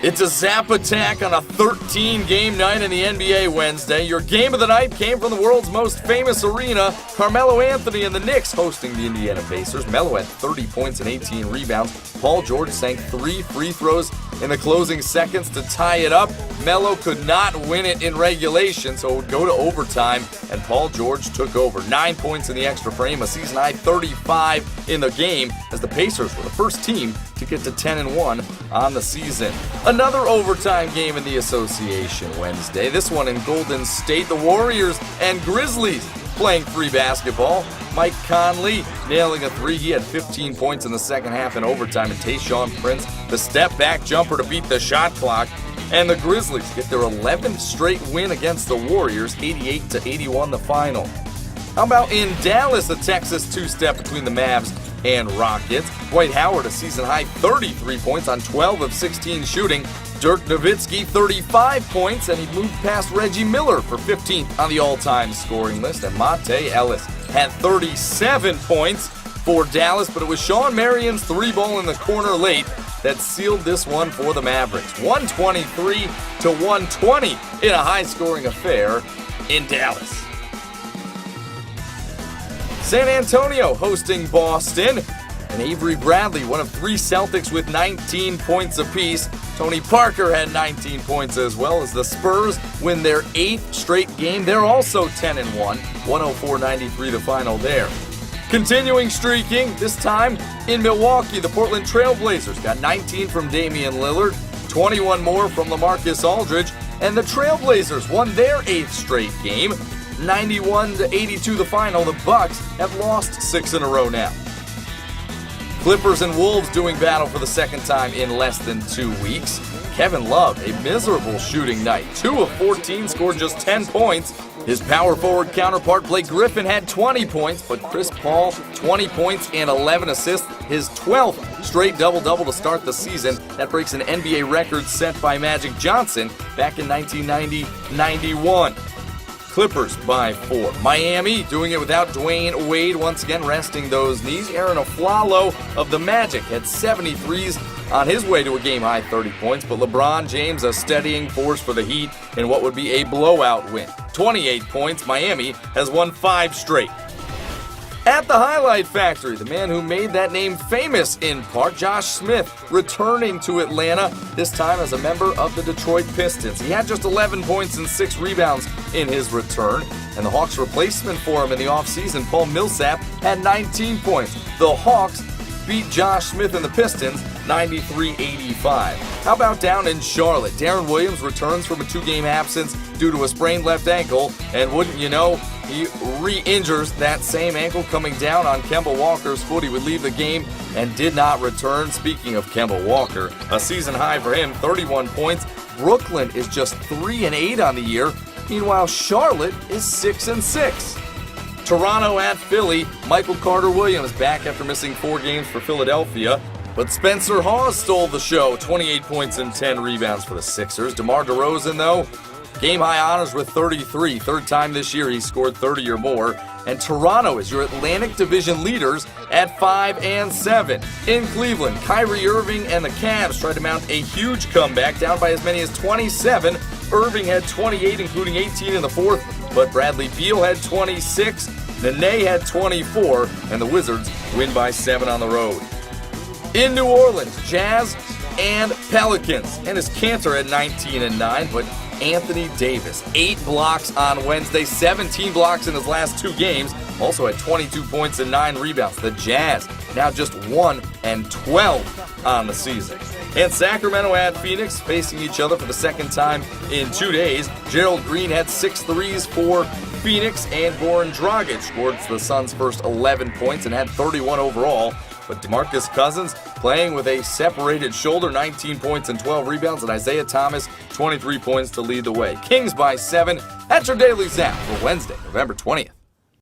It's a zap attack on a 13-game night in the NBA Wednesday. Your game of the night came from the world's most famous arena. Carmelo Anthony and the Knicks hosting the Indiana Pacers. Melo had 30 points and 18 rebounds. Paul George sank 3 free throws in the closing seconds to tie it up. Melo could not win it in regulation, so it would go to overtime, and Paul George took over. 9 points in the extra frame, a season-high 35 in the game, as the Pacers were the first team to get to 10-1 on the season. Another overtime game in the association Wednesday, this one in Golden State. The Warriors and Grizzlies playing free basketball. Mike Conley nailing a three. He had 15 points in the second half in overtime. And Tayshaun Prince, the step-back jumper to beat the shot clock. And the Grizzlies get their 11th straight win against the Warriors, 88-81 the final. How about in Dallas, a Texas two-step between the Mavs and Rockets? Dwight Howard, a season-high 33 points on 12 of 16 shooting. Dirk Nowitzki, 35 points, and he moved past Reggie Miller for 15th on the all-time scoring list. And Monte Ellis had 37 points for Dallas, but it was Sean Marion's three-ball in the corner late that sealed this one for the Mavericks. 123-120 in a high-scoring affair in Dallas. San Antonio hosting Boston. And Avery Bradley, one of 3 Celtics with 19 points apiece. Tony Parker had 19 points as well, as the Spurs win their 8th straight game. They're also 10-1, 104-93 the final there. Continuing streaking, this time in Milwaukee, the Portland Trail Blazers got 19 from Damian Lillard, 21 more from LaMarcus Aldridge, and the Trail Blazers won their 8th straight game, 91-82 the final. The Bucks have lost 6 in a row now. Clippers and Wolves doing battle for the second time in less than 2 weeks. Kevin Love, a miserable shooting night. 2 of 14, scored just 10 points. His power forward counterpart, Blake Griffin, had 20 points, but Chris Paul, 20 points and 11 assists. His 12th straight double-double to start the season. That breaks an NBA record set by Magic Johnson back in 1990-91. Clippers by 4. Miami doing it without Dwayne Wade, once again resting those knees. Aaron Aflalo of the Magic had 73s on his way to a game-high 30 points, but LeBron James, a steadying force for the Heat in what would be a blowout win. 28 points. Miami has won 5 straight. At the Highlight Factory, the man who made that name famous in part, Josh Smith, returning to Atlanta, this time as a member of the Detroit Pistons. He had just 11 points and 6 rebounds in his return, and the Hawks' replacement for him in the offseason, Paul Millsap, had 19 points. The Hawks beat Josh Smith and the Pistons 93-85. How about down in Charlotte? Darren Williams returns from a 2-game absence due to a sprained left ankle, and wouldn't you know, he re-injures that same ankle coming down on Kemba Walker's foot. He would leave the game and did not return. Speaking of Kemba Walker, a season high for him, 31 points. Brooklyn is just 3-8 on the year. Meanwhile, Charlotte is 6-6. Toronto at Philly. Michael Carter-Williams back after missing 4 games for Philadelphia. But Spencer Hawes stole the show. 28 points and 10 rebounds for the Sixers. DeMar DeRozan, though, game-high honors with 33. Third time this year he's scored 30 or more. And Toronto is your Atlantic Division leaders at 5-7. In Cleveland, Kyrie Irving and the Cavs tried to mount a huge comeback, down by as many as 27. Irving had 28, including 18 in the fourth, but Bradley Beal had 26. Nene had 24, and the Wizards win by 7 on the road. In New Orleans, Jazz and Pelicans. And his Cantor at 19-9, but Anthony Davis, 8 blocks on Wednesday, 17 blocks in his last 2 games, also had 22 points and 9 rebounds. The Jazz now just 1-12 on the season. And Sacramento at Phoenix, facing each other for the second time in 2 days. Gerald Green had 6 threes for Phoenix, and Goran Dragic scored the Suns' first 11 points and had 31 overall. But DeMarcus Cousins playing with a separated shoulder, 19 points and 12 rebounds, and Isaiah Thomas, 23 points to lead the way. Kings by 7. That's your Daily Zap for Wednesday, November 20th.